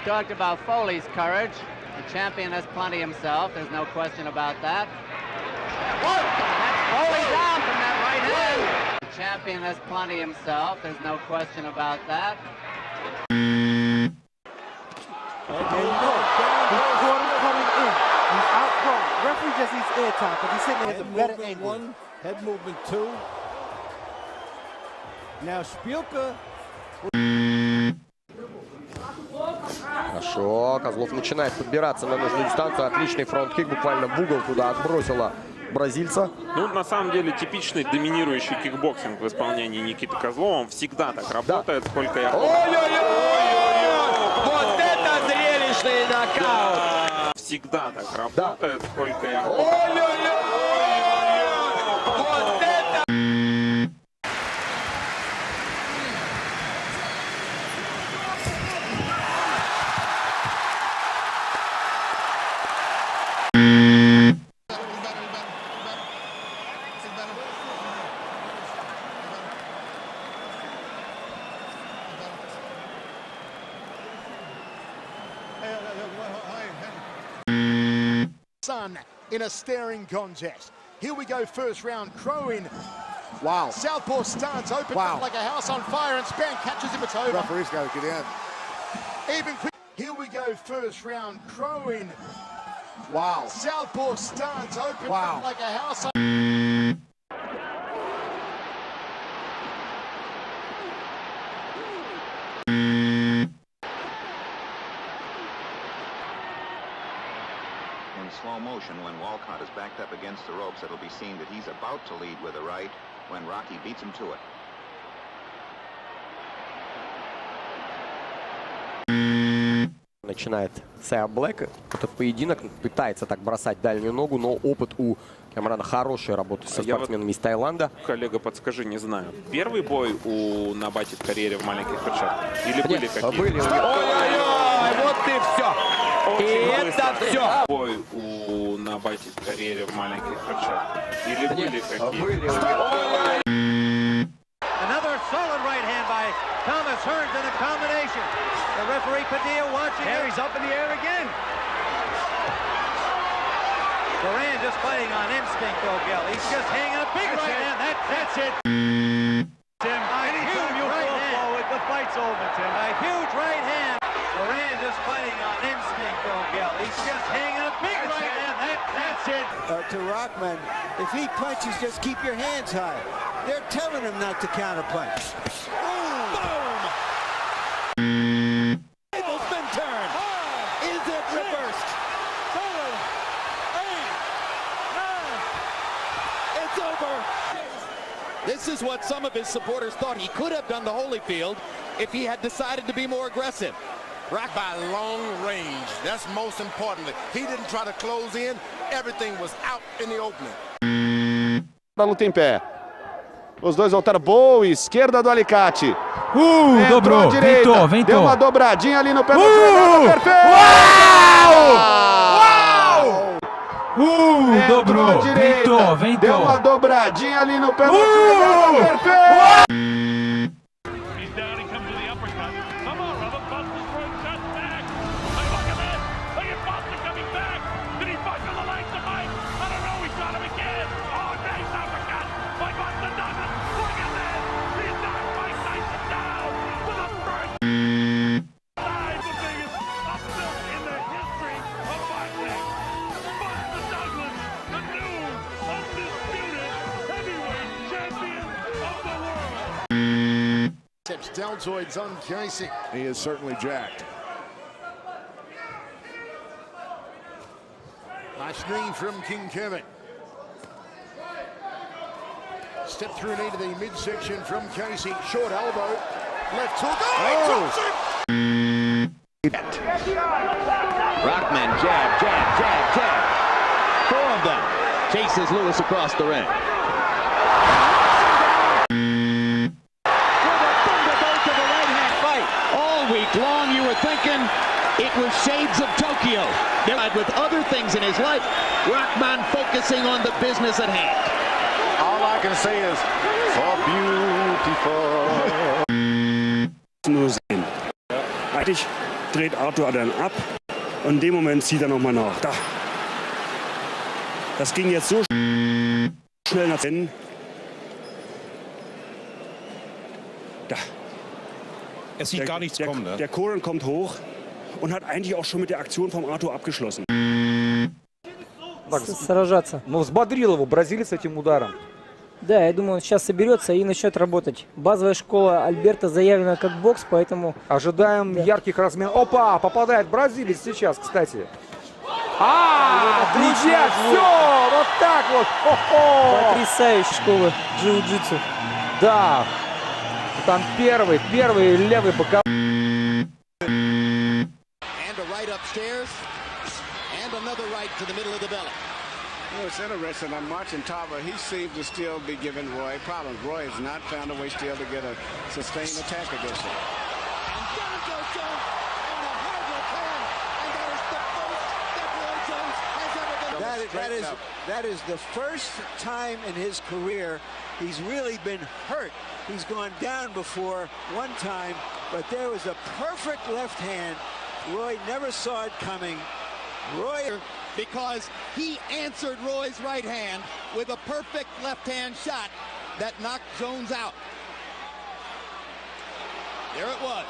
talked about Foley's courage. The champion has plenty himself. There's no question about that. That's Foley down from that right hand. The champion has plenty himself. There's no question about that. Okay, you know, he's caught him coming in. He's out front. Referee just needs airtime because he's sitting there at the better angle. One, head movement two. Now Spielka. Хорошо, Козлов начинает подбираться на нужную дистанцию. Отличный фронт-кик, буквально в угол туда отбросила бразильца. Ну, на самом деле, типичный доминирующий кикбоксинг в исполнении Никиты Козлова. Он всегда так работает, сколько я помню. Вот это зрелищный нокаут! Всегда так работает, сколько я помню. Вот это! Son in a staring contest. Here we go, first round. Crow in. Wow. Southpaw starts open like a house on fire, and Span catches him. It's over. Referee's got to get in. Even quick. Here we go, first round. Crow in. Wow. Southpaw starts open like a house on In slow motion, when Walcott is backed up against the ropes, it'll be seen that he's about to lead with a right when Rocky beats him to it. Начинает Сэя Блэк этот поединок, пытается так бросать дальнюю ногу, но опыт у Камрана хороший, работы со спортсменами из Таиланда. Коллега, подскажи, не знаю. Первый бой у Набати в карьере в маленьких перчатках? Или были какие-то? Были. Ой-ой-ой, вот и все. И это все. Бой у Набати в карьере в маленьких перчатках? Или были какие-то? Another solid right hand by Thomas Hearns in a combination. The referee Padilla watching. He's up in the air again. Duran just playing on instinct, though, Gil. He's just hanging a big right hand. That's it. Tim, anytime you fall forward, the fight's over, Tim. A huge right hand. Duran just playing on instinct, though, Gil. He's just hanging a big right hand. That's it. To Rockman, if he punches, just keep your hands high. They're telling him not to counterpunch. Boom! Table's been turned. Is it reversed? 7, 8, 9. It's over. This is what some of his supporters thought he could have done to Holyfield if he had decided to be more aggressive. Rock by long range. That's most importantly. He didn't try to close in. Everything was out in the opening. Da luta em pé. Os dois voltaram. Boa, esquerda do Alicate. Dobrou, direita. ventou. Deu uma dobradinha ali no pé do joelho. Perfeito! Uau! Dobrou, ventou. Deu uma dobradinha ali no pé do joelho. Perfeito! He's down, he comes to the uppercut. Come on, Robert, Buster's throwing shots back. Hey, look at this. Look at Buster coming back. Did he fight for the legs of Mike? I don't know, he shot him again. Oh, nice uppercut by Buster Douglas. Look at this. He's knocked Mike Tyson down for the first time. The biggest upset in the history of boxing. Buster Douglas, the new undisputed heavyweight champion of the world. deltoids on Casey. He is certainly jacked. Nice knee from King Kevin. Step through knee to the midsection from Casey. Short elbow. Left hook. Oh! Rockman, jab, jab, jab, jab. 4 of them. Chases Lewis across the ring. With a thunderbolt of a right-hand fight. All week long you were thinking it was shades of Tokyo. With other things in his life, Rockman focusing on the business at hand. All I can say is, for beautiful. Eigentlich dreht Arthur dann ab und in dem Moment zieht er nochmal nach. Da. Das ging jetzt so schnell nach hinten. Da. Es sieht gar nichts kommen, ne? Der Coran kommt hoch und hat eigentlich auch schon mit der Aktion vom Arthur abgeschlossen. Сражаться. Но взбодрил его бразилец этим ударом. Да, я думаю, он сейчас соберется и начнет работать. Базовая школа Альберта заявлена как бокс, поэтому... Ожидаем ярких размен. Опа, попадает бразилец сейчас, кстати. Друзья, все, вот так вот. Хо-хо. Потрясающая школа джиу-джитсу. Да, там первый левый боковой. Another right to the middle of the belly. You know, it's interesting. I'm watching Tava. He seems to still be giving Roy problems. Roy has not found a way still to get a sustained attack against him. And down goes Jones on a hard left hand. And that is the first that Roy Jones has ever been. That is the first time in his career he's really been hurt. He's gone down before one time, but there was a perfect left hand. Roy never saw it coming. Roy, because he answered Roy's right hand with a perfect left-hand shot that knocked Jones out. There it was.